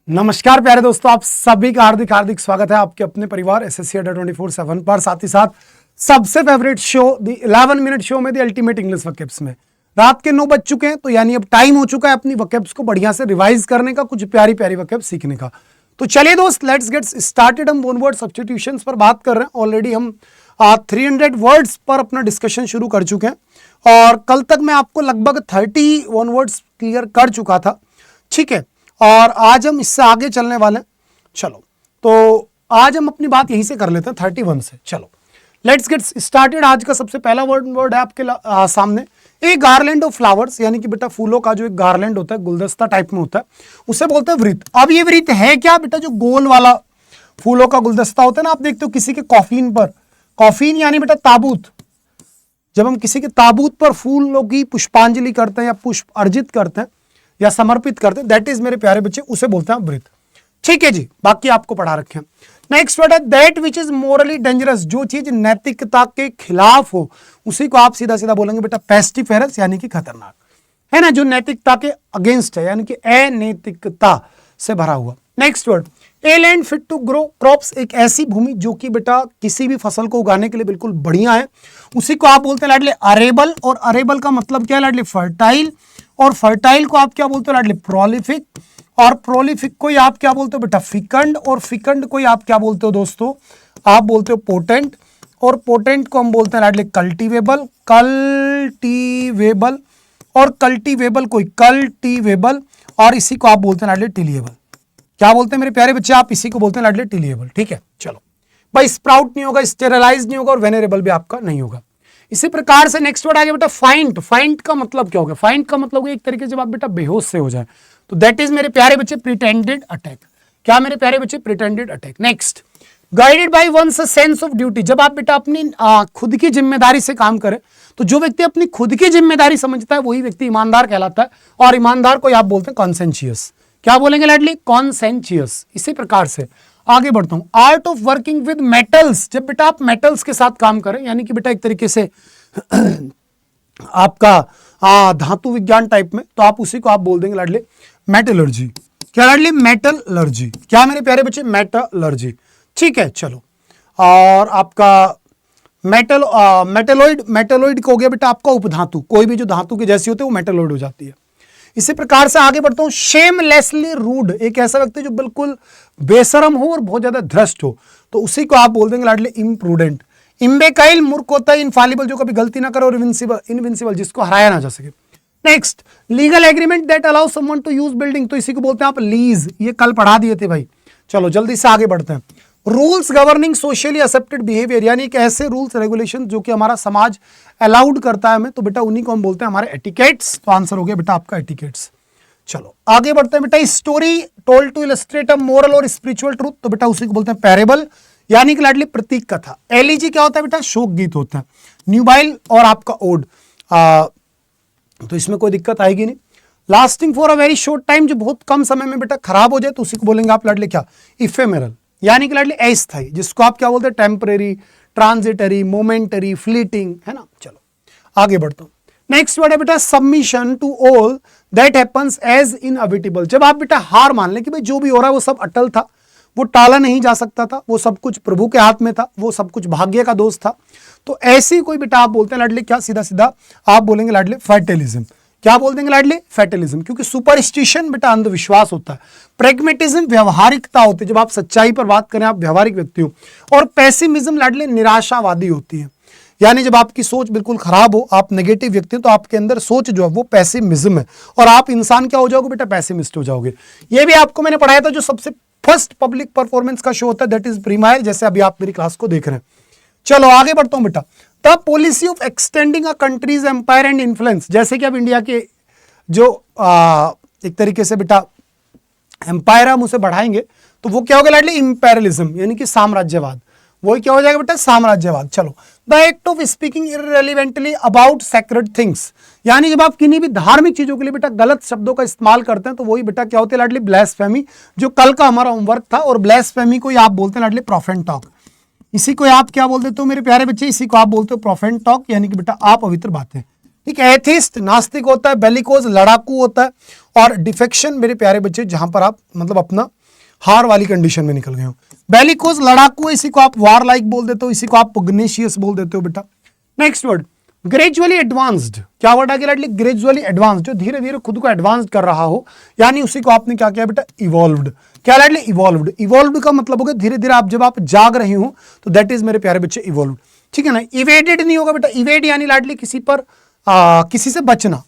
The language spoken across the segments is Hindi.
नमस्कार प्यारे दोस्तों, आप सभी का हार्दिक हार्दिक स्वागत है आपके अपने परिवार एसएससी अड्डा 24/7 पर। साथ ही साथ सबसे favourite show the 11 minute show में द अल्टीमेट इंग्लिश वकेब्स में रात के 9 बज चुके हैं, तो यानी अब टाइम हो चुका है अपनी वकेब्स को बढ़िया से रिवाइज करने का, कुछ प्यारी प्यारी वकेब्स सीखने का। तो चलिए दोस्त, लेट्स गेट स्टार्टेड। हम वन वर्ड सब्स्टिट्यूशंस पर बात कर रहे हैं। ऑलरेडी हम 300 वर्ड्स पर अपना डिस्कशन शुरू कर चुके हैं और कल तक मैं आपको लगभग 30 वन वर्ड्स क्लियर कर चुका था, ठीक है। और आज हम इससे आगे चलने वाले हैं। चलो, तो आज हम अपनी बात यहीं से कर लेते हैं 31 से। चलो लेट्स गेट स्टार्टेड। आज का सबसे पहला वर्ड है आपके सामने, ए गार्लैंड ऑफ फ्लावर्स, यानी कि बेटा फूलों का जो एक गार्लैंड होता है, गुलदस्ता टाइप में होता है, उसे बोलते हैं वृत्त। अब ये वृत्त है क्या बेटा? जो गोल वाला फूलों का गुलदस्ता होता है ना, आप देखते हो किसी के कॉफिन पर, कॉफिन यानी बेटा ताबूत, जब हम किसी के ताबूत पर फूलों की पुष्पांजलि करते हैं या पुष्प अर्जित करते हैं या समर्पित करते हैं, दैट इज मेरे प्यारे बच्चे, उसे बोलते हैं वृत्त। ठीक है जी, बाकी आपको पढ़ा रखे हैं। नेक्स्ट वर्ड है that which is morally dangerous, जो चीज नैतिकता के खिलाफ हो उसी को आप सीधा सीधा बोलेंगे बेटा पेस्टिफेरस, यानी कि खतरनाक, है ना, जो नैतिकता के अगेंस्ट है, यानी कि अनैतिकता से भरा हुआ। Next word a land fit to grow crops, एक ऐसी भूमि जो कि बेटा किसी भी फसल को उगाने के लिए बिल्कुल बढ़िया है, उसी को आप बोलते हैं लाडले अरेबल। और अरेबल का मतलब क्या है लाडले? फर्टाइल। और फर्टाइल को आप क्या बोलते हो लाडले? प्रोलिफिक। और प्रोलिफिक को आप क्या बोलते हो बेटा? फिकंड। और फिकंड को आप क्या बोलते हो दोस्तों? आप बोलते हो पोटेंट। और पोटेंट को हम बोलते हैं लाडले कल्टीवेबल। कल्टीवेबल और कल्टीवेबल कोई कल्टीवेबल, और इसी को आप बोलते हैं लाडले टिलिएबल। क्या बोलते हैं मेरे प्यारे बच्चे? आप इसी को बोलते हैं लाडले टिलिएबल। ठीक है, चलो भाई, स्प्राउट नहीं होगा, स्टेरलाइज नहीं होगा और वेनेरेबल भी आपका नहीं होगा। इसी प्रकार से नेक्स्ट वर्ड आ गया बेटा फाइंट। फाइंट का मतलब क्या होगा? फाइंट का मतलब एक तरीके से जब आप बेटा बेहोश से हो जाए, तो दैट इज मेरे प्यारे बच्चे प्रिटेंडेड अटैक। क्या मेरे प्यारे बच्चे? Pretended attack. Next, guided by one's sense of duty, जब आप बेटा अपनी खुद की जिम्मेदारी से काम करें, तो जो व्यक्ति अपनी खुद की जिम्मेदारी समझता है वही व्यक्ति ईमानदार कहलाता है, और ईमानदार को आप बोलते हैं कॉन्सेंशियस। क्या बोलेंगे लाडली? कॉन्सेंशियस। इसी प्रकार से आगे बढ़ता हूं, art of working with metals, जब बेटा आप मेटल्स के साथ काम करें, यानी कि बेटा एक तरीके से आपका धातु विज्ञान टाइप में, तो आप उसी को आप बोल देंगे लाडले मेटलर्जी। क्या लाडले? मेटलर्जी। क्या मेरे प्यारे बच्चे? मेटलर्जी। ठीक है, चलो, और आपका मेटलोइड, मेटलोइड को हो गया बेटा आपका उपधातु, कोई भी जो धातु की जैसी होती है वो मेटलोइड हो जाती है। इसी प्रकार से आगे बढ़ता हूं, शेमलेसली रूड, एक ऐसा व्यक्ति जो बिल्कुल बेशरम हो और बहुत ज्यादा ध्रष्ट हो, तो उसी को आप बोल देंगे लाडले इम्प्रूडेंट। इम्बेकाइल मूर्ख होता है, इनफालिबल जो कभी गलती ना करे, और इनविंसिबल जिसको हराया ना जा सके। Next, legal agreement that allow someone to use building, तो इसी को बोलते हैं आप लीज। ये कल पढ़ा दिए थे भाई। चलो जल्दी से आगे बढ़ते हैं। Rules governing socially accepted behaviour, यानी कि ऐसे रूल्स रेगुलेशन जो कि हमारा समाज अलाउड करता है हमें, तो बेटा उन्हीं को हम बोलते हैं हमारे एटिकेट्स। तो आंसर हो गया बेटा आपका एटिकेट्स। चलो आगे बढ़ते हैं बेटा, story told to illustrate a moral और स्पिरिचुअल ट्रूथ, तो बेटा उसी को बोलते हैं पैरेबल, यानी कि लाडली प्रतीक कथा। एलिजी क्या होता है बेटा? शोक गीत होता है। न्यूबाइल और आपका ओड, तो इसमें कोई दिक्कत आएगी नहीं। Lasting for a very short time, जो बहुत कम समय में बेटा खराब हो जाए, तो उसी को बोलेंगे आप लाडले क्या? इफेमेरल, यानी कि लाडले अस्थायी, जिसको आप क्या बोलते हैं? टेम्परेरी, ट्रांजिटरी, मोमेंटरी, फ्लीटिंग, है ना। चलो आगे बढ़ता हूं। नेक्स्ट वर्ड है बेटा submission to all that happens as inevitable, जब आप बेटा हार मान लें कि भाई जो भी हो रहा है वो सब अटल था, वो टाला नहीं जा सकता था, वो सब कुछ प्रभु के हाथ में था, वो सब कुछ भाग्य का दोष था, तो ऐसी कोई बेटा आप बोलते हैं लाडले क्या? सीधा सीधा आप बोलेंगे लाडले फैटलिज्म। क्या बोल देंगे लाडले? फैटलिज्म। क्योंकि सुपरस्टिशन बेटा अंधविश्वास होता है, प्रेगमेटिज्म व्यावहारिकता होती है, जब आप सच्चाई पर बात करें आप व्यावहारिक व्यक्ति हो, और पेसिमिज्म लाडले निराशावादी होती है, यानी जब आपकी सोच बिल्कुल खराब हो, आप नेगेटिव व्यक्ति हो, तो आपके अंदर सोच जो है वो पेसिमिज्म है, और आप इंसान क्या हो जाओगे बेटा? पेसिमिस्ट हो जाओगे। ये भी आपको मैंने पढ़ाया था, जो सबसे फर्स्ट पब्लिक परफॉर्मेंस का शो होता है दैट इज प्रीमायर, जैसे अभी आप मेरी क्लास को देख रहे हैं। चलो आगे बढ़ता हूं बेटा, the policy of extending a country's empire and influence, जैसे कि अब इंडिया के जो एक तरीके से बेटा एम्पायर हम उसे बढ़ाएंगे, तो वो क्या होगा लाडली? इंपेरियलिज्म, यानी कि साम्राज्यवाद। वही क्या हो जाएगा बेटा? साम्राज्यवाद। चलो, the act of speaking irrelevantly about sacred things, यानी जब आप किन्हीं भी धार्मिक चीजों के लिए बेटा गलत शब्दों का इस्तेमाल करते हैं, तो वही बेटा क्या होते हैं लाडली? ब्लास्फेमी, जो कल का हमारा होमवर्क था, और ब्लास्फेमी को आप बोलते हैं लाडली प्रोफेन टॉक। इसी को आप क्या बोल देते हो मेरे प्यारे बच्चे? इसी को आप बोलते हो प्रोफेन टॉक, यानी कि बेटा अपवित्र बातें। ठीक है, एथिस्ट नास्तिक होता है, बेलिकोज लड़ाकू होता है, और डिफेक्शन मेरे प्यारे बच्चे जहां पर आप मतलब अपना हार वाली कंडीशन में निकल गए हो। बेलिकोस लड़ाकू, इसी को आप वार लाइक बोल देते हो, इसी को आप पुग्नेशियस बोल देते हो बेटा। नेक्स्ट वर्ड ग्रेजुअली एडवांस्ड, क्या वर्ड आ गया लाडली? ग्रेजुअली एडवांस्ड, जो धीरे धीरे खुद को एडवांस कर रहा हो, यानी उसी को आपने क्या किया बेटा? इवॉल्व्ड। क्या लाडली? इवॉल्व्ड। इवॉल्व्ड का मतलब होगा धीरे धीरे आप जब आप जाग रहे हो तो दैट इज मेरे प्यारे बच्चे इवॉल्व्ड, ठीक है ना। इवेडेड नहीं होगा बेटा, इवेड यानी लाडली किसी पर किसी से बचना।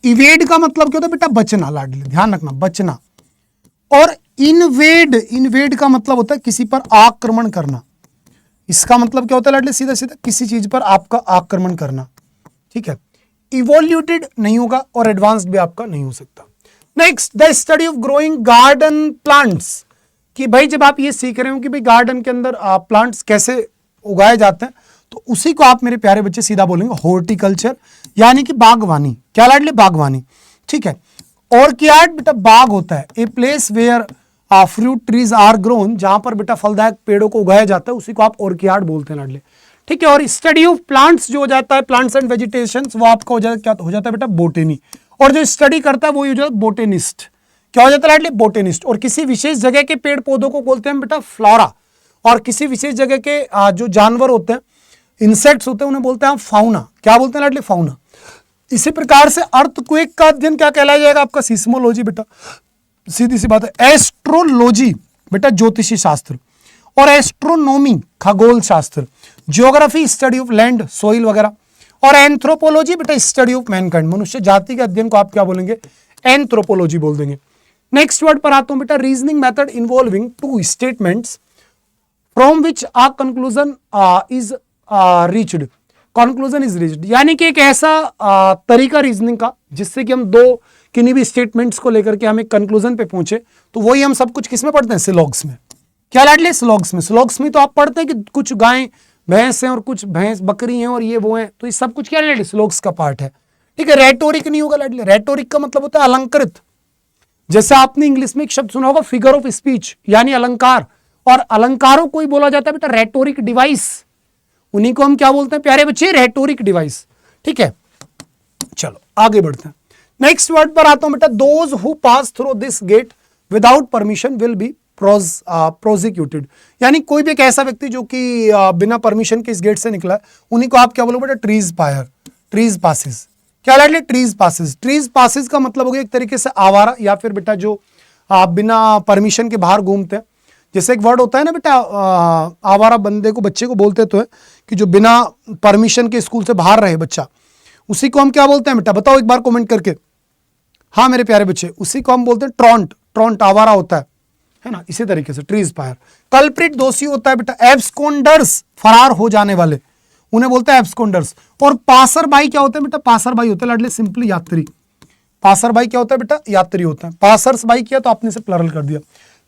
इवेड का मतलब क्या होता है बेटा? बचना लाडली, ध्यान रखना, बचना। और इनवेड, इनवेड का मतलब होता है किसी पर आक्रमण करना। इसका मतलब क्या होता है लाडली? सीधा सीधा किसी चीज पर आपका आक्रमण करना, ठीक है। इवोल्यूटेड नहीं होगा और एडवांस्ड भी आपका नहीं हो सकता। Next, the study of growing garden plants, कि भाई जब आप ये सीख रहे हो कि भाई गार्डन के अंदर प्लांट्स कैसे उगाए जाते हैं, तो उसी को आप मेरे प्यारे बच्चे सीधा बोलेंगे हॉर्टिकल्चर, यानी कि बागवानी। क्या लाडली? बागवानी, ठीक है। ऑर्कियाड बेटा बाग होता है, a place where fruit trees are grown, जहां पर बेटा फलदायक पेड़ों को उगाया जाता है, उसी को आप ऑर्कियाड बोलते हैं लाडले, ठीक है। और स्टडी ऑफ प्लांट्स जो हो जाता है, प्लांट्स एंड वेजिटेशन, वो आपका हो जाता है, क्या हो जाता है बेटा? बोटेनी। और जो स्टडी करता है वो हो जाता है बोटेनिस्ट। क्या हो जाता है लाडले? बोटेनिस्ट। और किसी विशेष जगह के पेड़ पौधों को बोलते हैं बेटा फ्लोरा, और किसी विशेष जगह के जो जानवर होते हैं, इंसेक्ट्स होते हैं, उन्हें बोलते हैं फाउना। क्या बोलते हैं लाडले? फाउना। इसी प्रकार से अर्थक्वेक का अध्ययन क्या कहलाया जाएगा? आपका सिस्मोलॉजी बेटा, सीधी सी बात है। एस्ट्रोलॉजी बेटा ज्योतिषी शास्त्र, और एस्ट्रोनॉमी खगोल शास्त्र, geography study of land soil वगैरह, और एंथ्रोपोलॉजी बेटा स्टडी ऑफ मैनकाइंड, मनुष्य जाति के अध्ययन को आप क्या बोलेंगे? एंथ्रोपोलॉजी बोल देंगे। नेक्स्ट वर्ड पर आता हूं बेटा, reasoning method involving two statements from which a conclusion is reached. Conclusion is reached यानी कि एक ऐसा तरीका रीजनिंग का जिससे कि हम दो किन्हीं भी स्टेटमेंट्स को लेकर के हम एक कंक्लूजन पे पहुंचे, तो वही हम सब कुछ किसमें पढ़ते हैं? सिलॉग्स में। क्या लाडले? सिलॉग्स में। सिलॉग्स में तो आप पढ़ते हैं कि कुछ गायें भैंस हैं और कुछ भैंस बकरी हैं और ये वो हैं, तो ये सब कुछ क्या लाडले? सिलॉग्स का पार्ट है, ठीक है। रेटोरिक नहीं होगा लाडले, रेटोरिक का मतलब होता है अलंकृत। जैसे आपने इंग्लिश में एक शब्द सुना होगा फिगर ऑफ स्पीच, यानी अलंकार, और अलंकारों को ही बोला जाता है बेटा रेटोरिक डिवाइस, उन्हीं को हम क्या बोलते हैं प्यारे बच्चे? रेटोरिक डिवाइस, ठीक है। चलो आगे बढ़ते हैं। नेक्स्ट वर्ड पर आता हूं बेटा, those who pass through this gate without permission will be prosecuted, यानी कोई भी एक ऐसा व्यक्ति जो कि बिना परमिशन के इस गेट से निकला है, उन्हीं को आप क्या बोलोगे बेटा? Trees pyre, trees passes. क्या लाडले? Trees passes. ट्रीज पासिस का मतलब हो गया एक तरीके से आवारा, या फिर बेटा जो बिना परमिशन के बाहर घूमते हैं। जैसे एक वर्ड होता है ना बेटा, आवारा बंदे को, बच्चे को बोलते तो है कि जो बिना परमिशन के स्कूल से बाहर रहे बच्चा, उसी को हम क्या बोलते हैं बेटा? बताओ एक बार कमेंट करके। हाँ मेरे प्यारे बच्चे, उसी को हम बोलते हैं ट्रॉन्ट। ट्रॉन्ट आवारा होता है ना, इसी तरीके से ट्रीज पायर। कल्प्रिट दोषी होता है बेटा एब्सकॉन्डर्स, फरार हो जाने वाले, उन्हें बोलते हैं एब्सकॉन्डर्स। और पासर बाई क्या होता है बेटा? पासर बाई होता है लाडले सिंपली यात्री। पासर बाई क्या होता है बेटा? यात्री होता है। पासर्स बाई किया तो आपने से प्लरल कर दिया।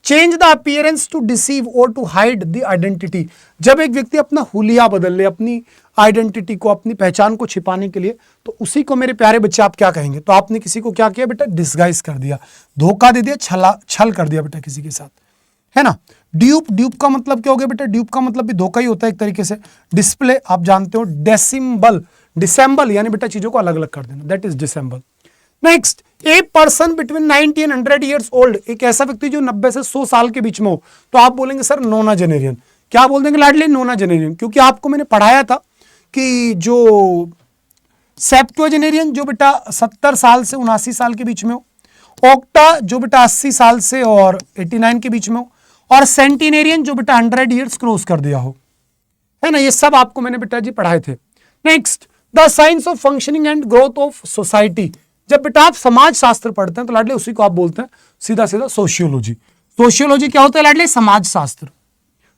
Change the appearance to deceive और टू हाइड द आइडेंटिटी, जब एक व्यक्ति अपना हुलिया बदल ले, अपनी आइडेंटिटी को, अपनी पहचान को छिपाने के लिए, तो उसी को मेरे प्यारे बच्चे आप क्या कहेंगे? तो आपने किसी को क्या किया बेटा? डिस्गाइज कर दिया, धोखा दे दिया, छल कर दिया बेटा किसी के साथ, है ना। ड्यूप, ड्यूप का मतलब क्या हो गया बेटा? ड्यूप का मतलब भी धोखा ही होता है एक तरीके से। डिस्प्ले आप जानते हो। डेसिम्बल, डिसेंबल यानी बेटा चीजों को अलग अलग कर देना, that is disassemble. Next, a person between 90 and 100 years old, एक ऐसा व्यक्ति जो 90 से 100 साल के बीच में हो, तो आप बोलेंगे सर नोनाजेनेरियन। क्या बोल देंगे लाडले? नोनाजेनेरियन, क्योंकि आपको मैंने पढ़ाया था कि जो सेप्टुअजेनेरियन जो बेटा 70 साल से 79 साल के बीच में हो, ओक्टा जो बेटा 80 साल से और 89 के बीच में हो, और सेंटिनेरियन जो बेटा 100 ईयर्स क्रॉस कर दिया हो, है ना। ये सब आपको मैंने बेटा जी पढ़ाए थे। Next, the science of functioning and growth of society, जब बेटा आप समाज शास्त्र पढ़ते हैं तो लाडले उसी को आप बोलते हैं सीधा सीधा सोशियोलॉजी। सोशियोलॉजी क्या होता है लाडले? समाज शास्त्र।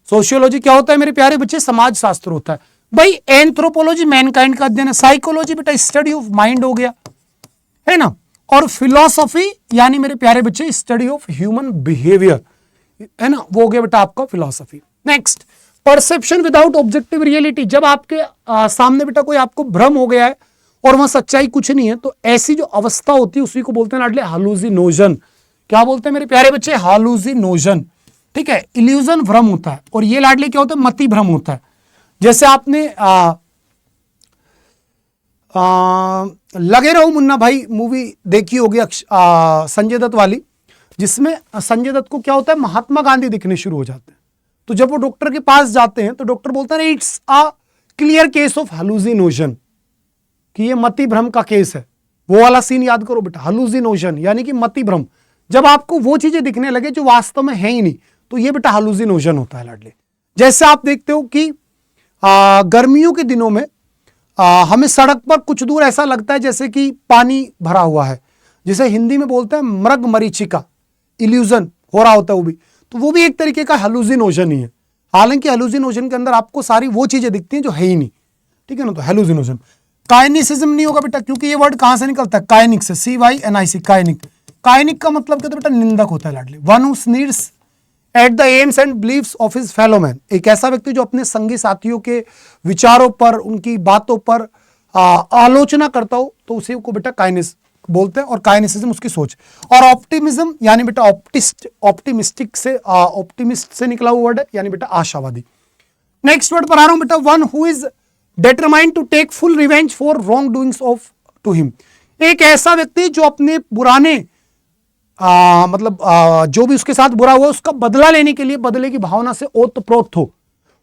सोशियोलॉजी क्या होता है मेरे प्यारे बच्चे? समाज शास्त्र होता है। भाई एंथ्रोपोलॉजी मैनकाइंड का अध्ययन है। साइकोलॉजी बेटा स्टडी ऑफ माइंड हो गया, है ना। और फिलोसॉफी यानी मेरे प्यारे बच्चे स्टडी ऑफ ह्यूमन बिहेवियर, है ना, वो हो गया बेटा आपका philosophy. Next, perception without objective reality, जब आपके सामने बेटा कोई आपको भ्रम हो गया है और वहां सच्चाई कुछ नहीं है, तो ऐसी जो अवस्था होती है उसी को बोलते हैं लाडले हालुसिनोजन। क्या बोलते हैं मेरे प्यारे बच्चे? हालुसिनोजन, ठीक है। इल्यूजन भ्रम होता है, और ये लाडले क्या होता है? मति भ्रम होता है। जैसे आपने लगे रहो मुन्ना भाई मूवी देखी होगी संजय दत्त वाली, जिसमें संजय दत्त को क्या होता है, महात्मा गांधी दिखने शुरू हो जाते हैं। तो जब वो डॉक्टर के पास जाते हैं तो डॉक्टर बोलता है it's a clear case of hallucination, कि ये मति भ्रम का केस है। वो वाला सीन याद करो बेटा, हेलुसिनोशन यानी कि मति भ्रम। जब आपको वो चीजें दिखने लगे जो वास्तव में है ही नहीं, तो ये बेटा हेलुसिनोशन होता है लाडले। जैसे आप देखते हो कि गर्मियों के दिनों में हमें सड़क पर कुछ दूर ऐसा लगता है जैसे कि पानी भरा हुआ है, जिसे हिंदी में बोलते हैं मृग मरीचिका, इल्यूजन हो रहा होता है वो भी एक तरीके का हेलुसिनोशन ही है। हालांकि हेलुसिनोशन के अंदर आपको सारी वो चीजें दिखती हैं जो है ही नहीं, ठीक है ना। तो हेलुसिनोशन, काइनिसिज्म नहीं होगा बेटा, क्योंकि ये वर्ड कहां से निकलता है, काइनिक से, CYNIC, काइनिक। काइनिक का मतलब क्या होता है बेटा, निंदक होता है लाडली। One who sneers at the aims and believes of his fellow man, एक ऐसा व्यक्ति जो अपने संगी साथियों के विचारों पर, उनकी बातों पर आलोचना करता हो, तो उसी को बेटा काइनिस बोलते हैं। और काइनिसिज्म उसकी सोच। और ऑप्टिमिज्म यानी बेटा ऑप्टिमिस्टिक से, ऑप्टिमिस्ट से निकला हुआ वर्ड है, यानी बेटा आशावादी। नेक्स्ट वर्ड पर आ रहा हूं बेटा, one who is determined to take full revenge for wrong doings of to him, एक ऐसा व्यक्ति जो अपने पुराने जो भी उसके साथ बुरा हुआ उसका बदला लेने के लिए बदले की भावना से ओतप्रोत हो।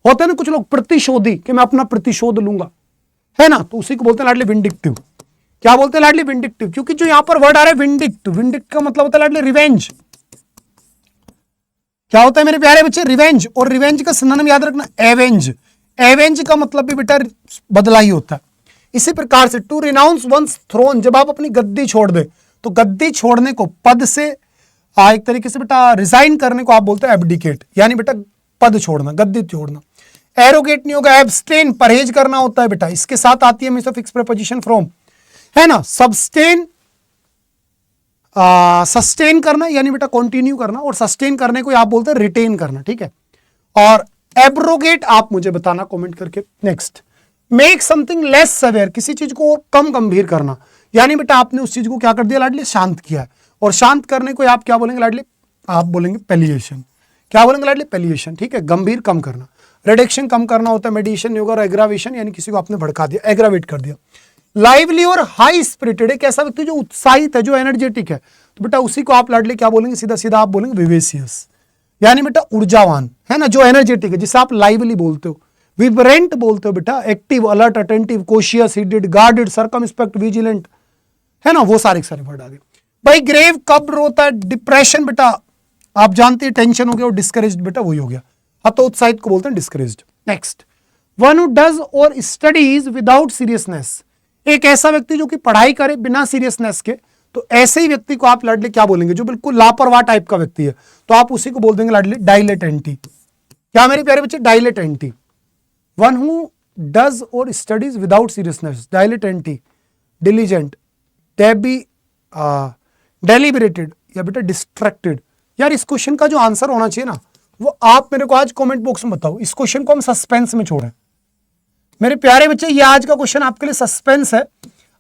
होते हैं ना कुछ लोग प्रतिशोधी, कि मैं अपना प्रतिशोध लूंगा, है ना, तो उसी को बोलते हैं लाडली विंडिक्टिव। क्या बोलते हैं लाडली, विंडिक्टिव। क्योंकि जो यहां पर वर्ड आ रहा है विंडिक्ट, विंडिक्ट का मतलब होता है लाडली रिवेंज। क्या होता है मेरे प्यारे बच्चे, रिवेंज। और रिवेंज का सिनोनिम याद रखना, एवेंज। एवेंज का मतलब भी बेटा बदला ही होता है। इसी प्रकार से टू रिनाउंस वंस थ्रोन, जब आप अपनी गद्दी छोड़ दे, तो गद्दी छोड़ने को, पद से एक तरीके से बेटा रिजाइन करने को आप बोलते हैं एब्डिकेट, यानी बेटा पद छोड़ना, गद्दी छोड़ना। एरोगेट नहीं होगा, एब्सटेन, परहेज करना होता है बेटा। इसके साथ आती है हमेशा फिक्स प्रीपोजिशन फ्रॉम, है ना। सब्सटेन, सस्टेन करना यानी बेटा कंटिन्यू करना, और सस्टेन करने को आप बोलते हैं रिटेन करना, ठीक है। और एब्रोगेट आप मुझे बताना कमेंट करके। Next, make something less severe, किसी चीज को कम गंभीर करना, यानी बेटा आपने उस चीज को क्या कर दिया लाडली, शांत किया। और शांत करने को आप क्या बोलेंगे लाडली, आप बोलेंगे पेलिएशन। क्या बोलेंगे लाडली, पेलिएशन, ठीक है। गंभीर कम करना, रिडक्शन कम करना होता है, मेडिएशन नहीं होगा। और एग्रावेशन यानी किसी को आपने भड़का दिया, एग्रावेट कर दिया। लाइवली और हाई स्पिरिटेड, एक ऐसा व्यक्ति जो उत्साहित है, जो एनर्जेटिक है, तो बेटा उसी को आप लाडली क्या बोलेंगे, सीधा सीधा आप बोलेंगे विवेसियस, यानी बेटा ऊर्जावान, है ना, जो एनर्जेटिक है, जिसे आप लाइवली बोलते हो। विब्रेंट बोलते हो बेटा active, alert, attentive, cautious, heated, guarded, circumspect, vigilant, है ना, वो सारे वर्ड आ गए। भाई ग्रेव कब रोता है, डिप्रेशन बेटा आप जानते हैं, टेंशन हो गया। और डिस्करेज्ड बेटा वही हो गया, हतोत्साहित को बोलते हैं discouraged. Next, one who does और स्टडीज विदाउट सीरियसनेस, एक ऐसा व्यक्ति जो कि पढ़ाई करे बिना सीरियसनेस के, तो ऐसे ही व्यक्ति को आप लाडली क्या बोलेंगे, जो बिल्कुल लापरवाह टाइप का व्यक्ति है, तो आप उसी को बोल देंगे लाडली डाइलेटेंटी। क्या मेरे प्यारे बच्चे, डाइलेटेंटी। वन हु डज और studies without seriousness, dilettante, diligent, deliberated या बेटा डिस्ट्रैक्टेड। यार इस क्वेश्चन का जो आंसर होना चाहिए ना, वो आप मेरे को आज कमेंट बॉक्स में बताओ। इस क्वेश्चन को हम सस्पेंस में छोड़ें मेरे प्यारे बच्चे, ये आज का क्वेश्चन आपके लिए सस्पेंस है।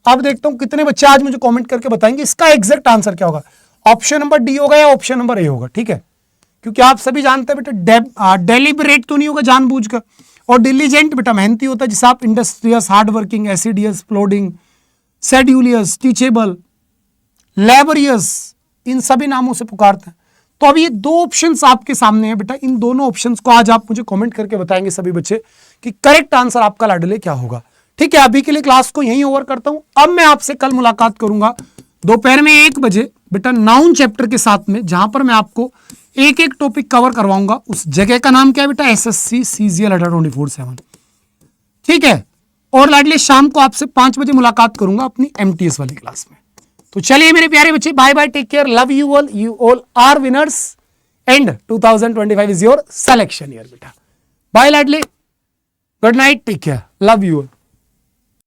अब देखता हूं कितने बच्चे आज मुझे कमेंट करके बताएंगे इसका एग्जैक्ट आंसर क्या होगा। ऑप्शन नंबर डी होगा या ऑप्शन नंबर ए होगा, ठीक है। क्योंकि आप सभी जानते हैं बेटा डेलिबरेट तो नहीं होगा जानबूझकर, और डिलीजेंट बेटा मेहनती होता है, जिसे आप industrious, hard working, assiduous, plodding, sedulous, teachable, laborious, इन सभी नामों से पुकारते हैं। तो अब ये दो ऑप्शंस आपके सामने है बेटा, इन दोनों ऑप्शंस को आज आप मुझे कमेंट करके बताएंगे सभी बच्चे कि करेक्ट आंसर आपका लाडले क्या होगा, ठीक है। अभी के लिए क्लास को यहीं ओवर करता हूं। अब मैं आपसे कल मुलाकात करूंगा दोपहर में 1 बजे बेटा नाउन चैप्टर के साथ में, जहां पर मैं आपको एक एक टॉपिक कवर करवाऊंगा। उस जगह का नाम क्या है बेटा, SSC CGL 24/7, ठीक है। और लाडले शाम को आपसे 5 बजे मुलाकात करूंगा अपनी MTS वाली क्लास में। तो चलिए मेरे प्यारे बच्चे, bye bye, take care, love you all are winners and 2025 is your selection year बेटा। बाय लाडले, good night, take care, love you all.